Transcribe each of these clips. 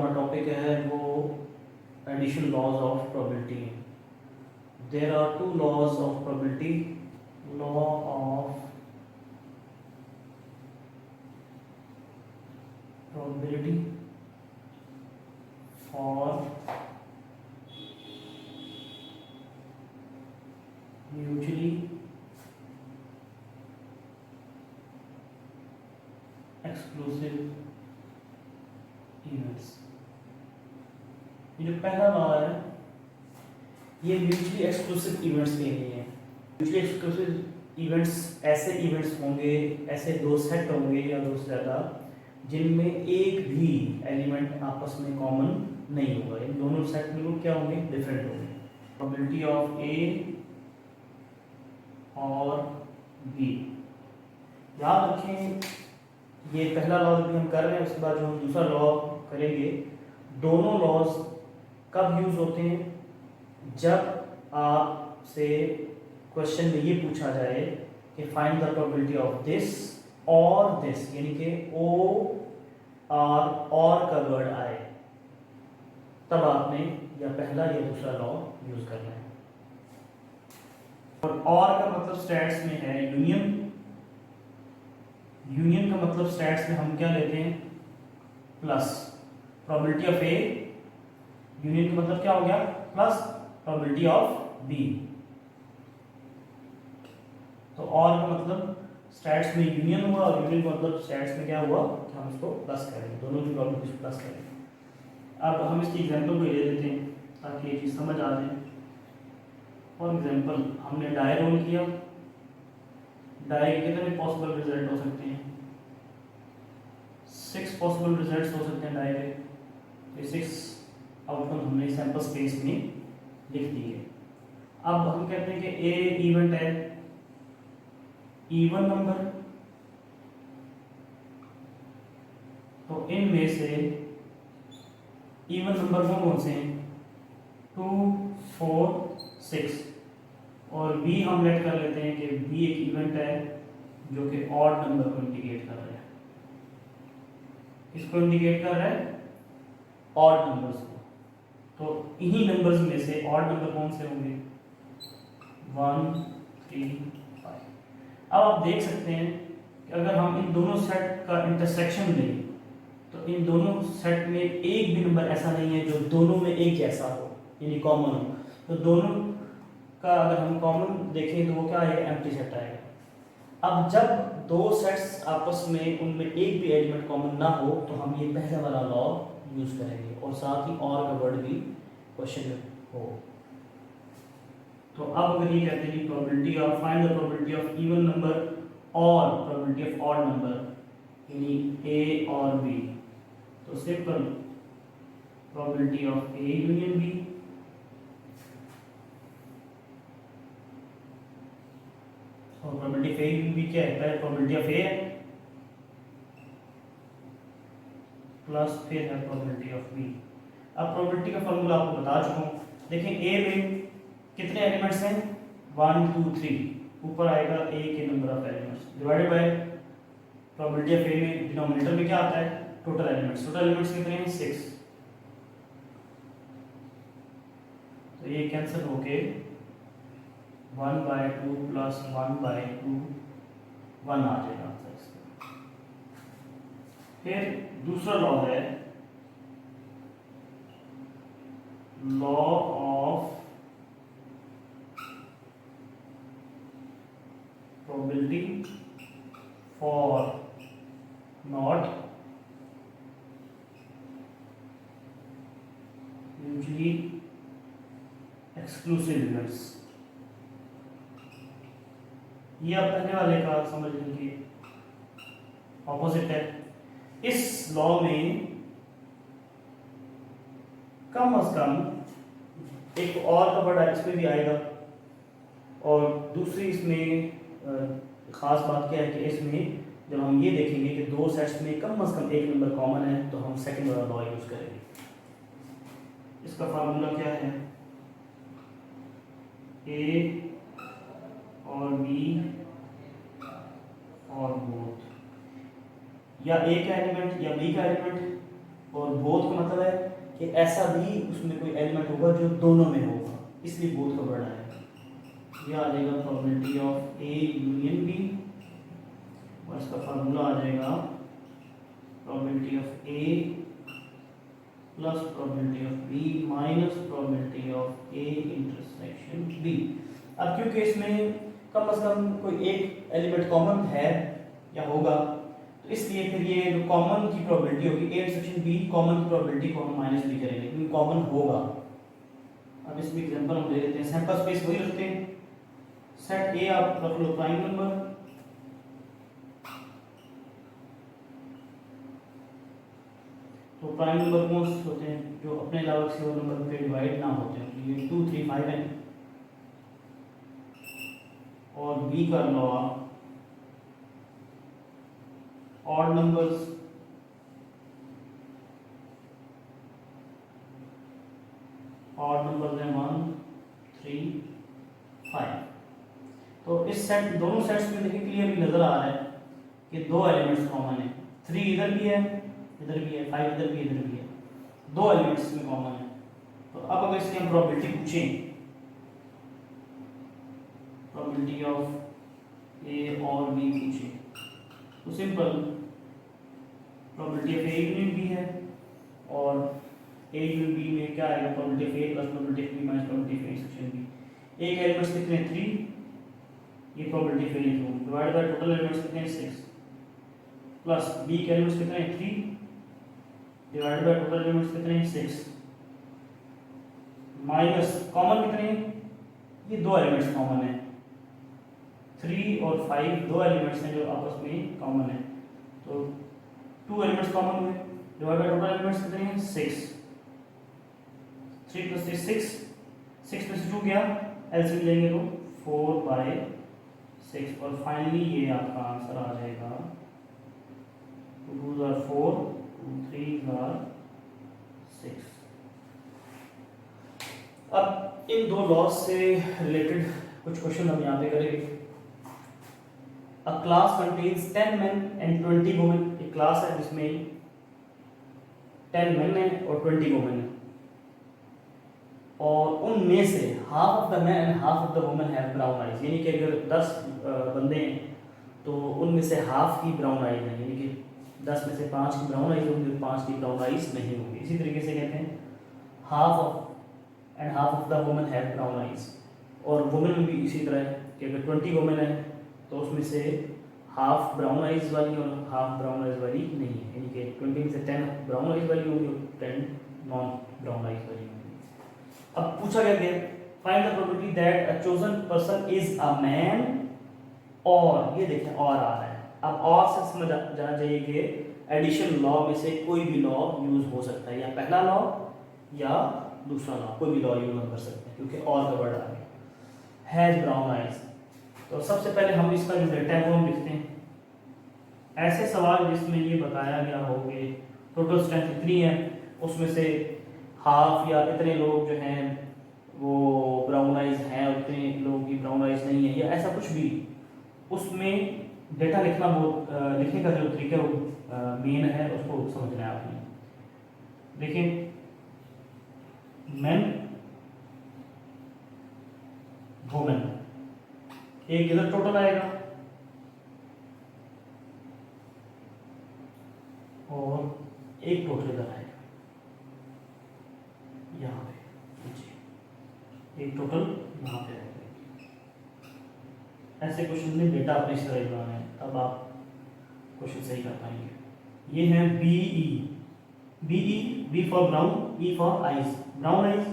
हमारा टॉपिक है वो addition laws of probability. There are two laws of probability, law of probability for mutually exclusive events. ये जो पहला लॉ है ये म्यूचुअली एक्सक्लूसिव इवेंट्स के लिए है। म्यूचुअली एक्सक्लूसिव इवेंट्स ऐसे इवेंट्स होंगे, ऐसे दो सेट होंगे या दो से ज़्यादा जिनमें एक भी एलिमेंट आपस में कॉमन नहीं होगा। इन दोनों सेट बिल्कुल क्या होंगे, डिफरेंट होंगे। प्रोबेबिलिटी ऑफ ए और बी। याद रखें ये पहला लॉ भी हम कर रहे हैं, उसके बाद जो हम दूसरा लॉ करेंगे, दोनों लॉज कब यूज होते हैं, जब आपसे क्वेश्चन में ये पूछा जाए कि find the probability of this और दिस, यानी कि ओ आर और का वर्ड आए, तब आपने या पहला या दूसरा लॉ यूज करना है। और का मतलब स्टैट्स में है यूनियन। यूनियन का मतलब स्टैट्स में हम क्या लेते हैं, plus probability of A. Union का मतलब क्या हो गया, प्लस प्रोबेबिलिटी ऑफ बी। तो और का मतलब स्टैट्स में यूनियन हुआ और यूनियन का मतलब स्टैट्स में क्या हुआ कि हम इसको प्लस करेंगे, दोनों की प्रोबेबिलिटी प्लस करेंगे। अब हम इसकी एग्जांपल को ले लेते हैं ताकि ये चीज़ समझ आ जाए। फॉर एग्जांपल हमने डाई रोल किया, डाई के कितने पॉसिबल रिजल्ट हो सकते हैं, 6 पॉसिबल रिजल्ट्स हो सकते हैं डाई के। 6 आउटकम हमने सैंपल स्पेस में लिख दिए। अब हम कहते हैं कि ए इवेंट है, इवन नंबर, तो इनमें से इवन नंबर कौन कौन से हैं, 2, 4, 6। और बी हम लेट कर लेते हैं कि बी एक इवेंट है जो कि ऑड नंबर को इंडिकेट कर रहा है। इसको इंडिकेट कर रहा है ऑड नंबर्स को। तो इन्हीं नंबर्स में से ऑड नंबर कौन से होंगे, 1, 3, 5। अब आप देख सकते हैं कि अगर हम इन दोनों सेट का इंटरसेक्शन लें तो इन दोनों सेट में एक भी नंबर ऐसा नहीं है जो दोनों में एक जैसा हो, यानी कॉमन हो। तो दोनों का अगर हम कॉमन देखें तो वो क्या आएगा, एम्प्टी सेट आएगा। अब जब दो सेट्स आपस में उनमें एक भी एलिमेंट कॉमन ना हो तो हम ये पहला वाला लॉ यूज करेंगे और साथ ही और का वर्ड भी क्वेश्चन में हो। तो अब अगर ये कहते हैं probability of find the probability of even number और प्रोबेबिलिटी ऑफ ऑड नंबर, यानी ए और बी, तो simple probability of A union B और probability of A union B क्या है, पहले प्रोबेबिलिटी ऑफ ए है प्लस फिर है प्रोबेबिलिटी ऑफ बी। अब प्रोबेबिलिटी का फॉर्मूला आपको बता चुका हूँ। देखिए ए में कितने एलिमेंट्स हैं, 1, 2, 3, ऊपर आएगा ए के number of elements divided by probability of A में डिनोमिनेटर में क्या आता है, टोटल एलिमेंट्स। टोटल एलिमेंट्स कितने हैं, 6। तो ये कैंसिल होके 1/2 प्लस 1/2 1 आ जाएगा आंसर इसका। फिर दूसरा लॉ है law of probability for not mutually exclusive events. ये अब पहले वाले का समझ लीजिए ऑपोजिट है। इस लॉ में कम से कम एक और का वर्ड इसमें भी आएगा और दूसरी इसमें खास बात क्या है कि इसमें जब हम ये देखेंगे कि दो सेट्स में कम से कम एक नंबर कॉमन है तो हम सेकंड वाला लॉ यूज करेंगे। इसका फार्मूला क्या है, ए और बी और बोथ, या ए का एलिमेंट या बी का एलिमेंट और बोथ का मतलब है कि ऐसा भी उसमें कोई एलिमेंट होगा जो दोनों में होगा, इसलिए बोथ का वर्ड आएगा। ये आ जाएगा probability of A union B, और इसका फार्मूला आ जाएगा probability of A plus probability of B minus probability of A intersection B. अब क्योंकि इसमें कम से कम कोई एक एलिमेंट कॉमन है या होगा, तो इसलिए फिर ये जो कॉमन की प्रोबेबिलिटी होगी ए इंटरसेक्शन बी, कॉमन की प्रोबेबिलिटी को हम माइनस बी करेंगे क्योंकि कॉमन होगा। अब इसमें एग्जांपल हम ले लेते हैं, सैंपल स्पेस वही रखते हैं, सेट ए आप रख लो प्राइम नंबर, तो प्राइम नंबर कौन से होते हैं जो अपने अलावा किसी और नंबर पे डिवाइड ना होते हैं, तो ये 2 3 5 है। और बी कर लो आप ऑड नंबर्स, ऑड नंबर्स हैं 1 3 5। तो इस सेट दोनों सेट्स में देखिए क्लियरली नजर आ रहा है कि दो एलिमेंट्स कॉमन है, 3 इधर भी है, इधर भी है, 5 इधर भी, इधर भी है, दो एलिमेंट्स में कॉमन है। तो अब अगर इसकी हम प्रोबेबिलिटी पूछें, प्रोबेबिलिटी ऑफ ए और बी पूछें, तो simple probability of A union B है, और ए यूनियन बी में क्या आएगा, probability of A plus probability of B minus probability of A intersection B. A के एलिमेंट्स कितने हैं 3, ये प्रोबेबिलिटी ऑफ ए लिख दूं, डिवाइड बाय टोटल एलिमेंट्स कितने हैं 6, प्लस बी के एलिमेंट्स कितने हैं 3 डिवाइड बाय टोटल एलिमेंट्स कितने हैं 6, माइनस कॉमन कितने हैं, ये दो एलिमेंट्स कॉमन है, 3 और 5 दो एलिमेंट्स हैं जो आपस में कॉमन है, तो 2 एलिमेंट्स कॉमन हुए, डिवाइड बाय टोटल एलिमेंट्स कितने हैं 6, 3 + 3 6 में से 2 गया, एलसीएम लेंगे तो 4/6, और फाइनली ये आपका आंसर आ जाएगा 2 2 are 4 2 3 are 6। अब इन दो लॉज से रिलेटेड कुछ क्वेश्चन हम यहाँ पे करेंगे। अ class contains 10 men and 20 women, एक क्लास है जिसमें 10 men है और 20 women है, और उनमें से half of the man and half of the women have brown eyes, यानी कि अगर 10 बंदे हैं तो उनमें से हाफ की ब्राउन आइज है, यानी कि 10 में से 5 की ब्राउन आइज होंगी, 5 की ब्राउन आइज नहीं होंगी। इसी तरीके से कहते हैं half of and half of the women have brown eyes, और वुमेन में भी इसी तरह है कि अगर 20 वुमेन है तो उसमें से हाफ ब्राउन आइज वाली और हाफ ब्राउन आइज वाली नहीं है, यानी कि 20 में से 10 ब्राउन आइज वाली होंगी और 10 नॉन ब्राउन आइज वाली होंगी। अब पूछा गया कि find the probability that a chosen person is a man, और ये देखें और आ रहा है, अब और से समझ जाना चाहिए कि एडिशन लॉ में से कोई भी लॉ यूज हो सकता है, या पहला लॉ या दूसरा लॉ, कोई भी लॉ यूज हम कर सकते हैं क्योंकि और का वर्ड आ गया, हैज ब्राउन आइज। तो सबसे पहले हम इसका जो डेटा है वो हम लिखते हैं। ऐसे सवाल जिसमें ये बताया गया हो कि टोटल स्ट्रेंथ इतनी है, उसमें से हाफ या इतने लोग जो हैं वो ब्राउन आइज हैं और इतने लोगों की ब्राउन आइज नहीं है, या ऐसा कुछ भी, उसमें डेटा लिखना बहुत लिखने का जो तरीका वो मेन है, उसको समझना है आपने। देखिए मेन वुमेन, एक इधर टोटल आएगा और एक टोटल इधर आएगा, यहाँ पे एक टोटल यहाँ पे आएगा। ऐसे क्वेश्चन में डेटा अपने इस तरह बनाना है, तब आप क्वेश्चन सही कर पाएंगे। ये है B for brown, E for eyes, brown eyes,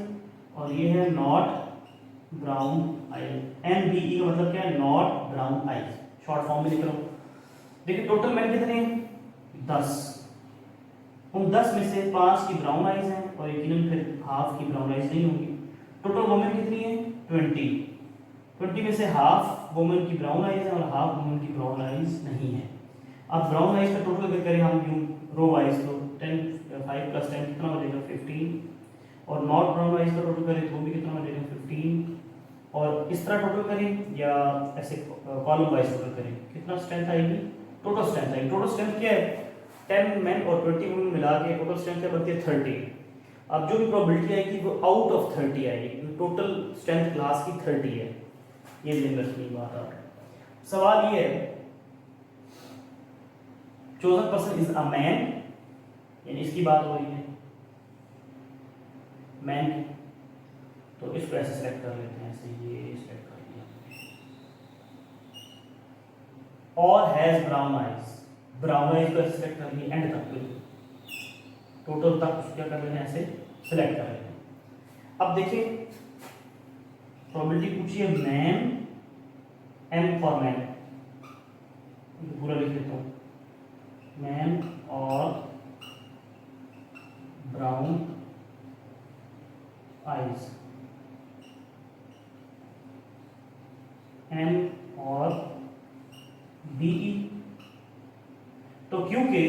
और ये है नॉट ब्राउन आइज, NBE का मतलब क्या है, not brown eyes, short form में लिख रहा हूँ। देखिए टोटल मैन कितने हैं 10, उन 10 में से 5 की ब्राउन आइज हैं और यकीनन फिर हाफ की ब्राउन आइज नहीं होंगी। टोटल वुमेन कितनी है 20 में से हाफ वुमेन की ब्राउन आइज है और हाफ वुमेन की ब्राउन आइज नहीं है। अब ब्राउन आइज का टोटल अगर करें हम यूं रो वाइज, तो 5 + 10 कितना हो जाएगा 15, और नॉट ब्राउन आइज का टोटल करें तो भी कितना हो जाएगा 15, और इस तरह टोटल करें या ऐसे कॉलम वाइज टोटल करें, कितना स्ट्रेंथ आएगी, टोटल स्ट्रेंथ आएगी। टोटल स्ट्रेंथ क्या है, 10 मैन और 20 वुमेन मिला के टोटल स्ट्रेंथ क्या बनती है 30। अब जो भी प्रोबेबिलिटी आएगी वो आउट ऑफ 30 आएगी, टोटल स्ट्रेंथ क्लास की 30 है। ये ध्यान रखनी बात है। सवाल ये है chosen person is a man, यानी इसकी बात हो रही है मैन की, तो इसको ऐसे सेलेक्ट कर लेते हैं, ऐसे ये सेलेक्ट कर लिया। और has brown eyes, brown eyes को ऐसे सेलेक्ट कर लिया, एंड तक टोटल तक क्या कर लेते हैं, ऐसे सेलेक्ट कर लेते हैं। अब देखिए प्रोबेबिलिटी पूछिए मैन, एम फॉर मैन, पूरा लिख लेता हूँ, मैन और ब्राउन आइज, एम और बीई। तो क्योंकि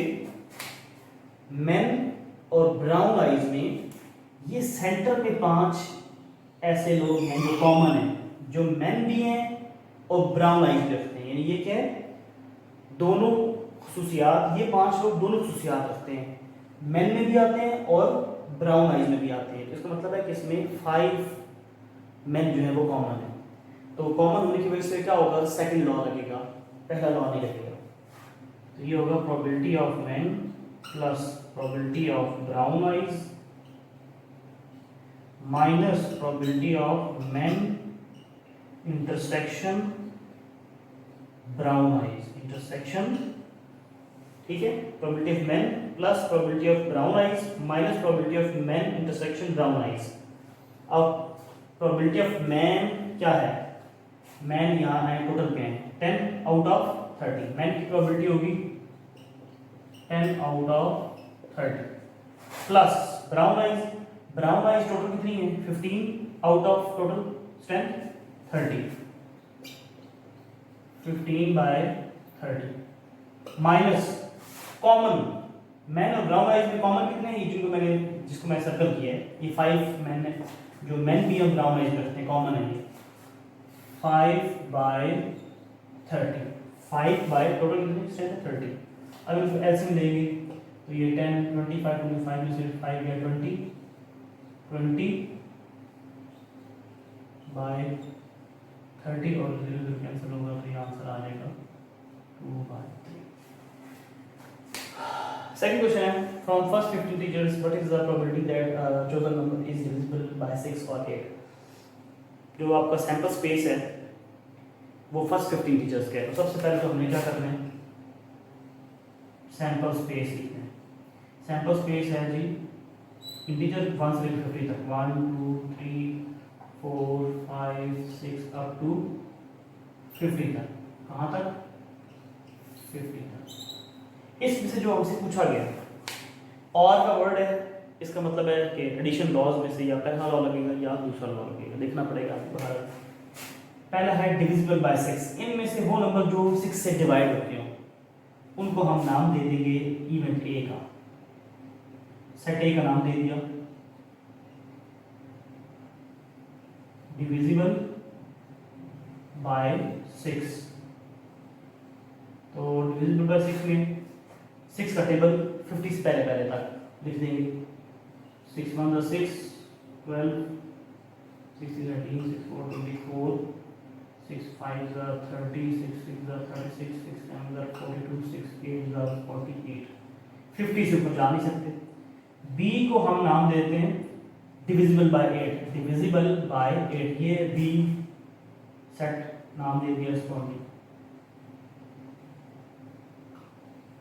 मैन और ब्राउन आइज में ये सेंटर पे 5 ऐसे लोग हैं जो कॉमन हैं, जो मैन भी हैं और ब्राउन आइज भी रखते हैं, यानी ये क्या है, दोनों खुसूसियात, ये 5 लोग दोनों खुसूसियात रखते हैं, मैन में भी आते हैं और ब्राउन आइज में भी आते हैं। इसका मतलब है कि इसमें 5 मैन जो है वो कॉमन है। तो कॉमन होने की वजह से क्या होगा, सेकंड लॉ लगेगा, पहला लॉ नहीं लगेगा। तो ये होगा probability of man plus probability of brown eyes minus probability of man intersection brown eyes, intersection, ठीक है, probability of man plus probability of brown eyes minus probability of man intersection brown eyes. अब probability of man क्या है, man यहाँ आए total पे हैं 10 out of 30, man की प्रोबेबिलिटी होगी 10 out of 30 plus brown eyes, brown eyes total कितनी है 15 out of total strength 30, 15/30 minus common, man और ब्राउन आइज में कॉमन कितने हैं, जिनको मैंने, जिसको मैं सर्कल किया है, ये 5 मैन है, जो मैन भी और ब्राउन आइज रखते हैं कॉमन है ये 5/30, 5 बाय टोटल कितनी स्ट्रेंथ है 30। अब इसको एलसीएम लेंगे तो ये 10 25 25 में से 5 गया 20 बाय 30 और 0 कैंसिल होगा तो ये आंसर आ जाएगा 2/3। Second question है, from first 15 teachers, what is the probability that chosen number is divisible by 6 or 8? जो आपका सैंपल स्पेस है वो फर्स्ट 15 टीचर्स के है। तो सबसे पहले तो हमने क्या करना है, सैंपल स्पेस लिखना है। सैंपल स्पेस है जी इंटीजर 1 से 50 तक, 1 2 3 4 5 6 अप टू 50 तक। कहाँ तक, 50 तक। इसमें से जो हमसे पूछा गया और का वर्ड है, इसका मतलब है कि एडिशन लॉज में से या पहला लॉ लगेगा या दूसरा लॉ लगेगा, देखना पड़ेगा आपको बाहर। पहला है डिविजिबल बाय 6, इनमें से वो नंबर जो 6 से डिवाइड होते हो उनको हम नाम दे देंगे इवेंट ए का, सेट ए का नाम दे दिया, डिविजिबल बाय 6। तो डिविजिबल बाय 6 में 6 का टेबल 50 से पहले तक लिख देंगे। 6 1 6 12 6 18 6 4 24 6 5 30 6 6 36 6 7 42 6 8 48 50 से ऊपर जा नहीं सकते। b को हम नाम देते हैं डिविजिबल बाय 8, डिविजिबल बाय 8, ये b सेट नाम दे दिया इसको हमने,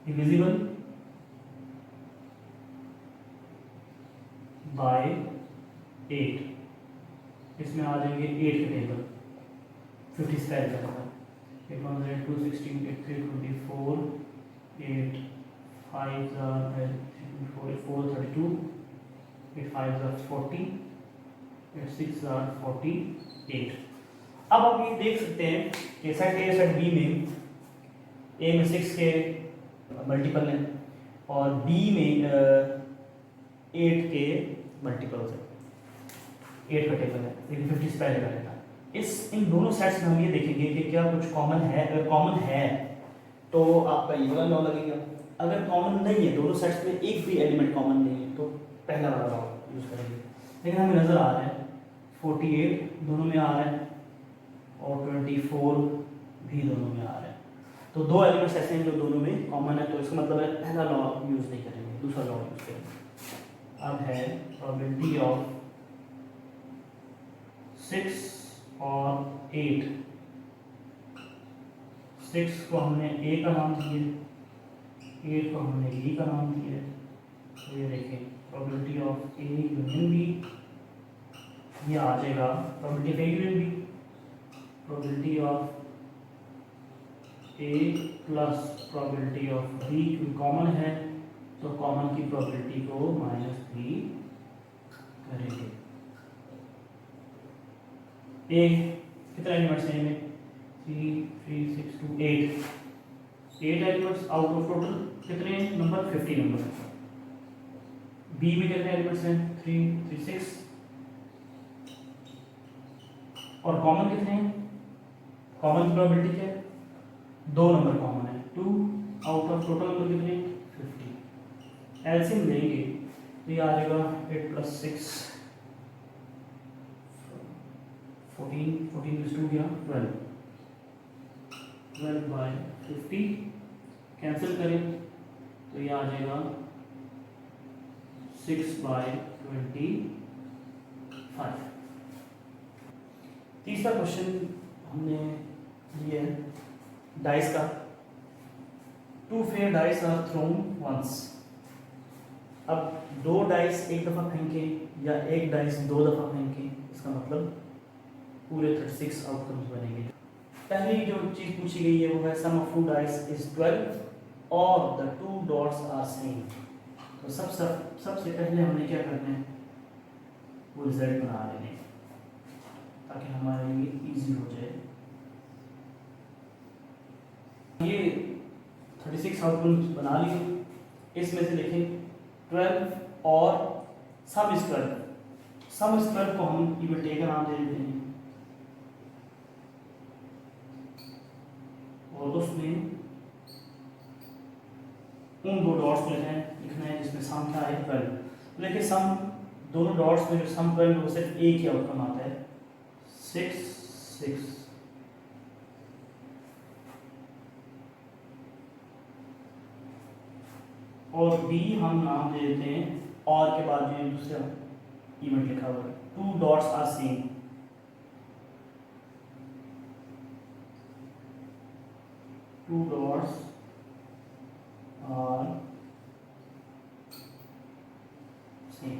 डिविजिबल बाय 8। इसमें आ जाएंगे 8 के टेबल 50 से पहले का 8 1 2 16 8 3 24 8 5 4 32 8 5 40 8 6 48। अब आप ये देख सकते हैं कि सेट ए सेट बी में ए में 6 के मल्टीपल हैं और बी में 8 के मल्टीपल्स है, 8 का टेबल है लेकिन 50 से पहले का रहता है। इन दोनों सेट्स में हम ये देखेंगे कि क्या कुछ कॉमन है, अगर कॉमन है तो आपका ये वाला लॉ लगेगा अगर कॉमन नहीं है, दोनों सेट्स में एक भी एलिमेंट कॉमन नहीं है, तो पहला वाला लॉ यूज़ करेंगे। लेकिन हमें नज़र आ रहा है 48 दोनों में आ रहा है और 24 भी दोनों में आ रहा है, तो दो एलिमेंट्स ऐसे हैं जो दोनों में कॉमन है, तो इसका मतलब है पहला लॉ यूज़ नहीं करेंगे, दूसरा लॉ यूज़ करेंगे। अब है प्रोबेबिलिटी ऑफ 6 और 8। 6 को हमने ए का नाम दिया, 8 को हमने बी का नाम दिया। तो ये देखें probability of A union B, ये आ जाएगा probability of A union B, probability of A plus probability of B, क्योंकि कॉमन है तो कॉमन की प्रोबेबिलिटी को -3 करेंगे। ए कितने एलिमेंट्स हैं इनमें? 3 3 6 2 8 एलिमेंट्स आउट ऑफ टोटल कितने नंबर? 50 नंबर। बी में कितने एलिमेंट्स हैं? 3 3 6 और कॉमन कितने हैं? कॉमन की प्रोबेबिलिटी क्या है? 2 नंबर कॉमन है, 2 आउट ऑफ टोटल नंबर कितने? 50। एलसीएम लेंगे तो ये आ जाएगा 8 + 6 14 14 + 2 गया 12 12/50 कैंसिल करें तो ये आ जाएगा 6/25। तीसरा क्वेश्चन हमने लिया है डाइस का। 2 fair dice are thrown once. अब 2 डाइस एक दफ़ा फेंके या एक डाइस 2 दफ़ा फेंके, इसका मतलब पूरे 36 आउटकम्स बनेंगे। पहली जो चीज़ पूछी गई है वो है सम ऑफ 2 डाइस इज 12 और द 2 डॉट्स आर सेम। तो सबसे पहले हमने क्या करना है, वो रिजल्ट बना लेंगे ताकि हमारे लिए इजी हो जाए। ये 36 आउटकम्स बना लिए, इसमें से देखें 12 और सम इज 12। सम इज 12 को हम इवेंट ए का नाम दे देते हैं और उसमें उन 2 डॉट्स को लिखना है जिसमें सम क्या है 12। लेकिन सम दोनों डॉट्स में जो सम 12 वो सिर्फ एक ही आउटकम आता है 6 6। और बी हम नाम दे देते हैं और के बाद जो दूसरा इवेंट लिखा हुआ है 2 dots are same. Two dots are same.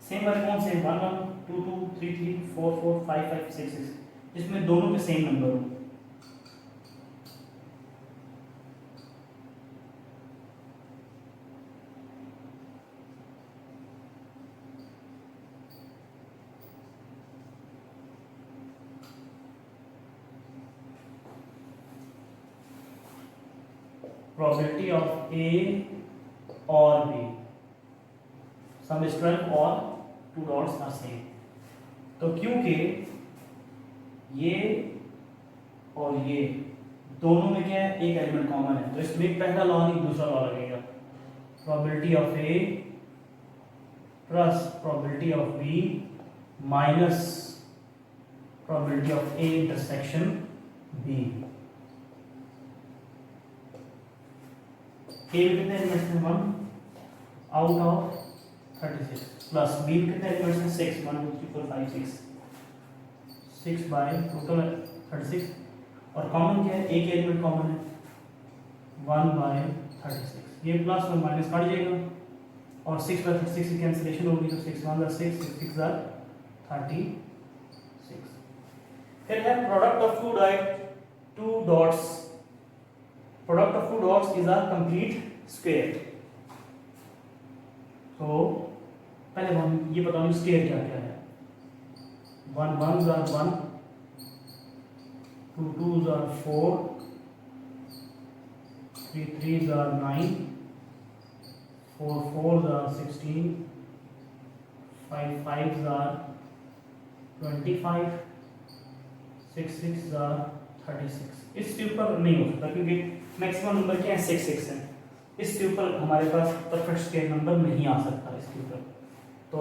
Same वाले कौन से? 1 1 2 2 3 3 4 4 5 5 6 6, जिसमें दोनों के सेम नंबर हो। प्रोबेबिलिटी ऑफ ए और बी, सम इज 12 और 2 डॉट्स आर सेम। तो क्योंकि ये और ये दोनों में क्या है, एक एलिमेंट कॉमन है, तो इसमें पहला लॉ नहीं दूसरा लॉ लगेगा। Probability of A plus probability of B minus probability of A intersection B. A में कितने एलिमेंट्स हैं? 1 आउट ऑफ 36 प्लस बी में कितने एलिमेंट्स हैं? 6 1 2 3 4 5 6 6 बाय टोटल 36 और कॉमन क्या है? एक एलिमेंट कॉमन है 1/36। ये प्लस और माइनस काट जाएगा और 6/36 की कैंसिलेशन होगी तो 6 1 6 6 6 36। फिर है product of two dots. Product of 2 dots is a complete square. तो पहले हम ये बताओ स्क्वायर क्या क्या है। 1 1s are 1, 2 2s are 4, 3 3s are 9, 4 4s are 16, 5 5s are 25, 6 6s are 36। इसके ऊपर नहीं हो सकता क्योंकि मैक्सिमम नंबर क्या है 6 6 है, इसके ऊपर हमारे पास परफेक्ट स्क्वायर नंबर नहीं आ सकता इसके ऊपर। तो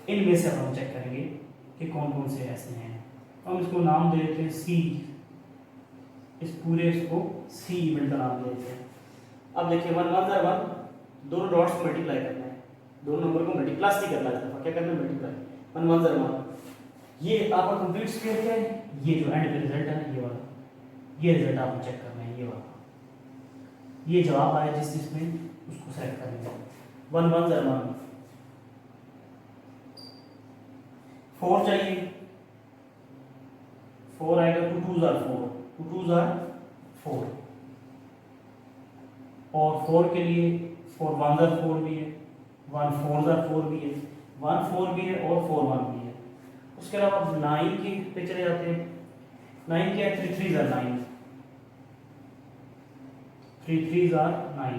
इनमें से हम चेक करेंगे कि कौन कौन से ऐसे हैं। हम इसको नाम दे देते हैं सी, इस पूरे इसको सी इवेंट का नाम दे देते हैं। अब देखिए 1 1 ज़ा 1, दोनों डॉट्स को मल्टीप्लाई करना है, दोनों नंबर को मल्टीप्लाई प्लस नहीं करना है, क्या करना है मल्टीप्लाई। 1 1 ज़ा 1, ये आपका कंप्लीट स्क्वायर क्या है, ये जो एंड पे रिजल्ट है ये वाला, ये रिजल्ट आपको चेक करना है, ये वाला, ये जवाब आया जिसमें उसको सेलेक्ट करेंगे। 1 1 ज़ा 1, 4 चाहिए, 4 आएगा, 2 2 ज़ा 4, 2 2 ज़ा 4, और 4 के लिए 4 1 ज़ा 4 भी है, 1 4 ज़ा 4 भी है, 1 4 भी है और 4 1 भी है। उसके अलावा 9 के पे चले जाते हैं। 9 क्या है, 3 3 ज़ा 9, 3 3 ज़ा 9,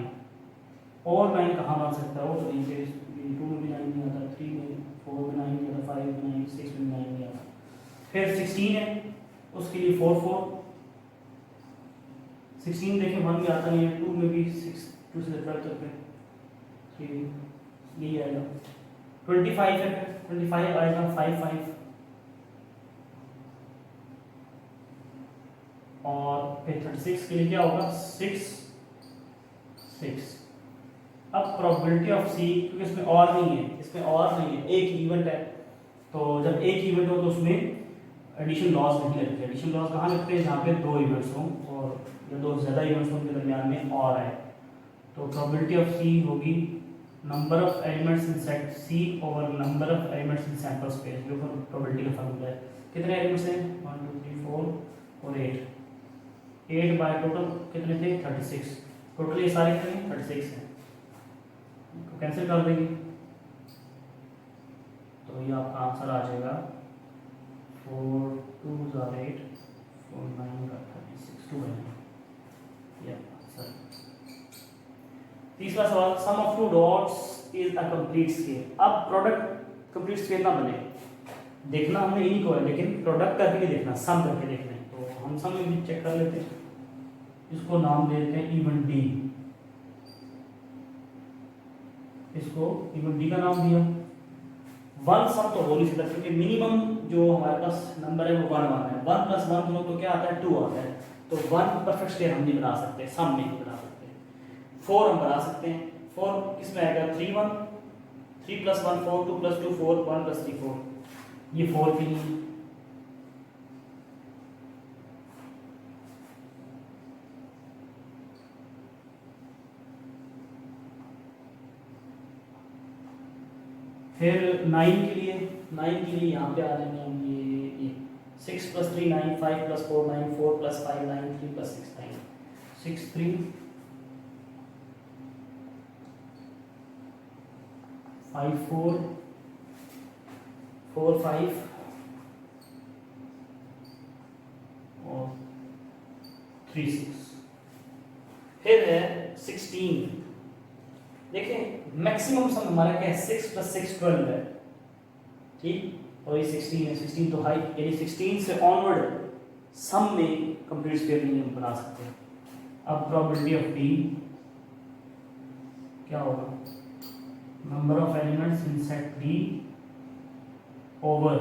और 9 कहाँ बन सकता है, और तो 2 में भी 9 नहीं आता, 3 में 4 में 9 नहीं आता, 5 में 9, 6 में 9 नहीं आता। फिर 16 है, उसके लिए 4 4, 16 देखिए 1 में आता नहीं है, 2 में भी 6, 2 से 12 तक है, 3 यही आएगा। 25 है, 25 आएगा 5 5, और फिर 36 के लिए क्या होगा 6 6। अब प्रोबेबिलिटी ऑफ सी, क्योंकि इसमें और नहीं है, इसमें और नहीं है, एक इवेंट है, तो जब एक इवेंट हो तो उसमें एडिशन लॉस नहीं लगते। एडिशन लॉस कहाँ लगते हैं, जहाँ पे 2 इवेंट्स हों और या 2 से ज़्यादा इवेंट्स हों, उनके दरमियान में और आए। तो प्रोबेबिलिटी ऑफ सी होगी number of elements in set C over number of elements in sample space, जो प्रोबेबिलिटी का फार्मूला है। कितने एलिमेंट्स हैं, 1 2 3 4 और 8 बाय टोटल कितने थे 36, टोटल ये सारे कितने 36 हैं, तो कैंसिल कर देंगे, तो ये आपका आंसर आ जाएगा 4 2 ज़ा 8 4 9 ज़ा 36 2 है ये आंसर। तीसरा सवाल, sum of two dots is a complete scale. अब प्रोडक्ट कंप्लीट स्केल ना बने, देखना हमने इन्हीं को है, लेकिन प्रोडक्ट करके नहीं देखना, सम करके देखना है। तो हम सम में भी चेक कर लेते हैं, इसको नाम दे देते हैं इवेंट डी, इसको इवेंट डी का नाम दिया। 1 सम तो हो नहीं सकता, क्योंकि मिनिमम जो हमारे पास नंबर है वो 1 1 है, 1 + 1 दोनों तो क्या आता है 2 आता है, तो 1 परफेक्ट स्केल हम नहीं बना सकते, सम में नहीं बना सकते। 4 हम बना सकते हैं, 4 किसमें आएगा 3 1, 3 + 1 4, 2 + 2 4, 1 + 3 4, ये 4 के लिए। फिर 9 के लिए, 9 के लिए यहाँ पे आ जाएंगे हम, ये 6 + 3 9, 5 + 4 9, 4 + 5 9, 3 + 6 9, 6 3 5 4 4 5 और 3 6। फिर है 16, देखें मैक्सिमम सम हमारा क्या है 6 + 6 12 है, ठीक, और ये 16 है, 16 तो हाई, यानी 16 से ऑनवर्ड सम में कंप्लीट स्क्वायर नहीं हम बना सकते। अब प्रोबेबिलिटी ऑफ डी क्या होगा, number of elements in set D over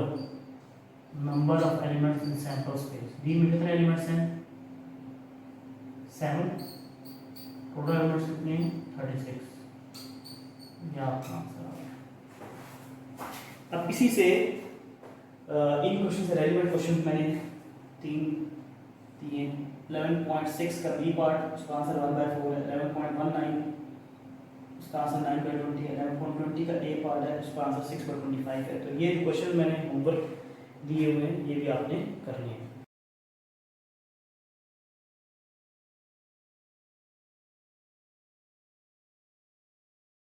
number of elements in sample space. D में कितने एलिमेंट्स हैं 7, टोटल एलिमेंट्स कितने हैं 36, यह आपका आंसर आ गया। अब इसी से इन क्वेश्चन से रेलिवेंट क्वेश्चन मैंने 3 दिए। 11.6 का बी पार्ट, उसका आंसर 1/4 है। 11.19 उसका आंसर 9/20 है। 11.20 का ए पार्ट है, उसका आंसर 6/25 है। तो ये क्वेश्चन मैंने होमवर्क दिए हुए हैं, ये भी आपने करने हैं।